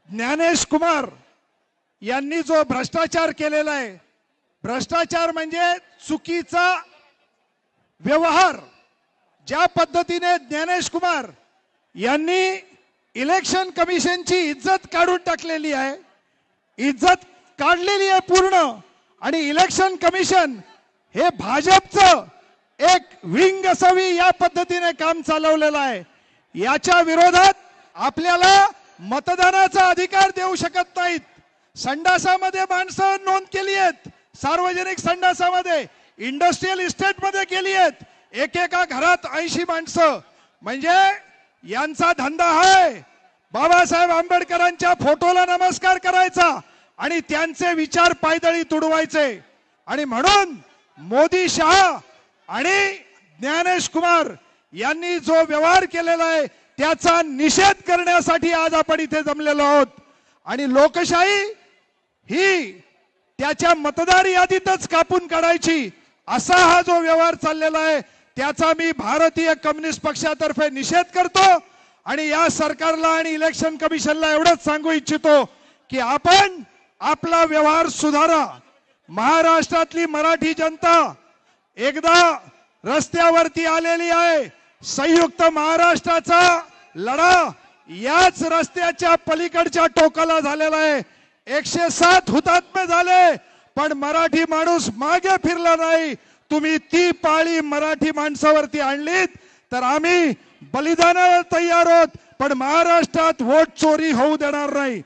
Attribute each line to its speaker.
Speaker 1: ज्ञानेश कुमार यांनी जो भ्रष्टाचार केलेला आहे, भ्रष्टाचार म्हणजे चुकीचा व्यवहार, ज्या पद्धतीने ज्ञानेश कुमार यांनी इलेक्शन कमिशनची इज्जत काढून टाकलेली आहे, इज्जत काढलेली आहे पूर्ण, आणि इलेक्शन कमिशन हे भाजपचं एक विंग असावी या पद्धतीने काम चालवलेलं आहे। याच्या विरोधात आपल्याला मतदानाचा अधिकार देऊ शकत नाहीत। संडासामध्ये माणसं नोंद केली आहेत, सार्वजनिक संडासामध्ये, इंडस्ट्रियल इस्टेट मध्ये केली आहेत, एकेका घरात 80 माणसं, म्हणजे यांचा धंदा आहे बाबासाहेब आंबेडकरांच्या फोटोला नमस्कार करायचा आणि त्यांचे विचार पायदळी तुडवायचे। आणि म्हणून मोदी, शहा आणि ज्ञानेश कुमार यांनी जो व्यवहार केलेला आहे त्याचा निषेध करण्यासाठी आज आपण इथे जमलेलो आहोत। आणि लोकशाही ही त्याच्या मतदार यादीतच कापून काढायची असा हा जो व्यवहार चाललेला आहे त्याचा मी भारतीय कम्युनिस्ट पक्षातर्फे निषेध करतो। आणि या सरकारला आणि इलेक्शन कमिशनला एवढंच सांगू इच्छितो की आपण आपला व्यवहार सुधारा। महाराष्ट्रातली मराठी जनता एकदा रस्त्यावरती आलेली आहे। संयुक्त महाराष्ट्राचा लढा याच रस्त्याच्या पलीकडच्या टोकाला झालेला आहे। 107 हुतात्मे झाले, पण मराठी माणूस मागे फिरला नाही। तुम्ही ती पाळी मराठी माणसावरती आणलीत तर आम्ही बलिदानाला तयार आहोत, पण महाराष्ट्रात वोट चोरी होऊ देणार नाही।